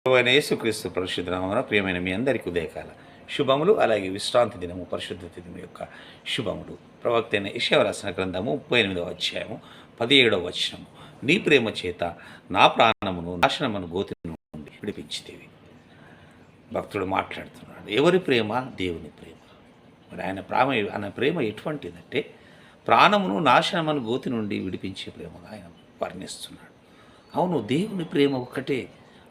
ప్రభువైన యేసుక్రీస్తు పరిశుద్ధ నామమున ప్రియమైన మీ అందరికీ ఉదయకాల శుభములు, అలాగే విశ్రాంతి దినము పరిశుద్ధ దినము యొక్క శుభములు. ప్రవక్త అయిన యెషయా రాసిన గ్రంథము 38వ అధ్యాయము 17వ వచనము. నీ ప్రేమ చేత నా ప్రాణమును నాశనమును గోతి నుండి విడిపించితివి. భక్తుడు మాట్లాడుతున్నాడు. ఎవరి ప్రేమ? దేవుని ప్రేమ. మరి ఆయన ప్రేమ ఎటువంటిదంటే ప్రాణమును నాశనమును గోతి నుండి విడిపించే ప్రేమగా ఆయన వర్ణిస్తున్నాడు. అవును, దేవుని ప్రేమ ఒక్కటే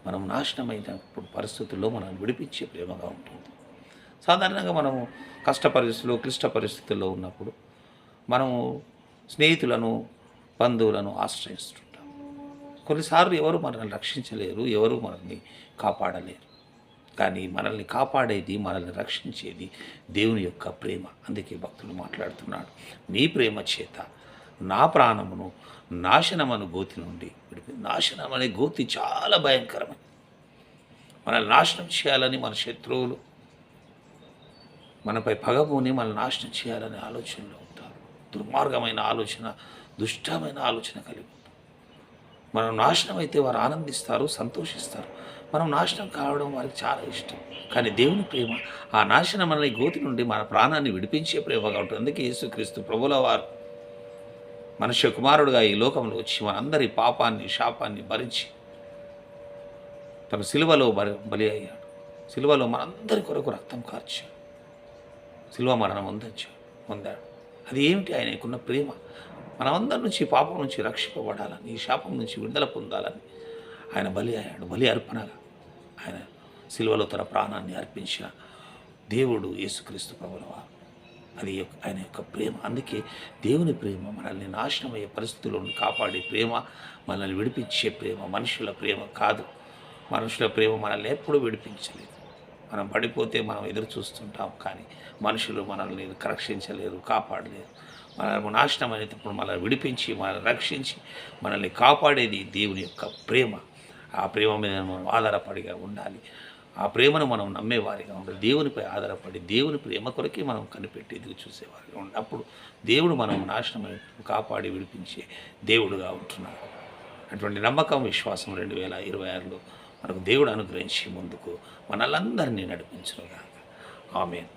మనం నాశనమైనప్పుడు పరిస్థితుల్లో మనం విడిపించే ప్రేమగా ఉంటుంది. సాధారణంగా మనము కష్ట పరిస్థితుల్లో, క్లిష్ట పరిస్థితుల్లో ఉన్నప్పుడు మనము స్నేహితులను, బంధువులను ఆశ్రయిస్తుంటాం. కొన్నిసార్లు ఎవరు మనల్ని రక్షించలేరు, ఎవరు మనల్ని కాపాడలేరు. కానీ మనల్ని కాపాడేది, మనల్ని రక్షించేది దేవుని యొక్క ప్రేమ. అందుకే భక్తుడు మాట్లాడుతున్నాడు, నీ ప్రేమ చేత నా ప్రాణమును నాశనమను గోతి నుండి నాశనం అనే గోతి చాలా భయంకరమైనది. మనల్ని నాశనం చేయాలని మన శత్రువులు మనపై పగబూని మనల్ని నాశనం చేయాలనే ఆలోచనలో ఉంటారు. దుర్మార్గమైన ఆలోచన, దుష్టమైన ఆలోచన కలిగి ఉంటారు. మనం నాశనం అయితే వారు ఆనందిస్తారు, సంతోషిస్తారు. మనం నాశనం కావడం వారికి చాలా ఇష్టం. కానీ దేవుని ప్రేమ ఆ నాశనం అనే గోతి నుండి మన ప్రాణాన్ని విడిపించే ప్రేమగా ఉంటుంది. అందుకే యేసుక్రీస్తు ప్రభువుల వారు మనుష్య కుమారుడుగా ఈ లోకంలో వచ్చి మనందరి పాపాన్ని, శాపాన్ని భరించి తన సిలువలో బలి అయ్యాడు. సిలువలో మనందరి కొరకు రక్తం కార్చాడు. సిలువ మరణం పొందాడు. అది ఏమిటి? ఆయనకున్న ప్రేమ. మనమందరి నుంచి, పాపం నుంచి రక్షింపబడాలని, ఈ శాపం నుంచి విడుదల పొందాలని ఆయన బలి అయ్యాడు. బలి అర్పణగా ఆయన సిలువలో తన ప్రాణాన్ని అర్పించిన దేవుడు యేసుక్రీస్తు ప్రభువుల వారు. అది ఆయన యొక్క ప్రేమ. అందుకే దేవుని ప్రేమ మనల్ని నాశనమయ్యే పరిస్థితుల్లో కాపాడే ప్రేమ, మనల్ని విడిపించే ప్రేమ. మనుషుల ప్రేమ కాదు. మనుషుల ప్రేమ మనల్ని ఎప్పుడూ విడిపించలేదు. మనం పడిపోతే మనం ఎదురు చూస్తుంటాం, కానీ మనుషులు మనల్ని రక్షించలేరు, కాపాడలేరు. మనల్ని నాశనం అనేటప్పుడు మనల్ని విడిపించి, మనల్ని రక్షించి, మనల్ని కాపాడేది దేవుని యొక్క ప్రేమ. ఆ ప్రేమ మీద మనం ఆధారపడిగా ఉండాలి. ఆ ప్రేమను మనం నమ్మేవారిగా ఉండాలి. దేవునిపై ఆధారపడి దేవుని ప్రేమ కొరకే మనం కనిపెట్టి ఎదురు చూసేవారిగా ఉండాలి. అప్పుడు దేవుడు మనం నాశనం కాపాడి విడిపించే దేవుడుగా ఉంటున్నాడు. అటువంటి నమ్మకం, విశ్వాసం 2026లో మనకు దేవుడు అనుగ్రహించి ముందుకు మనల్ందరినీ నడిపించునుగాక. ఆమేన్.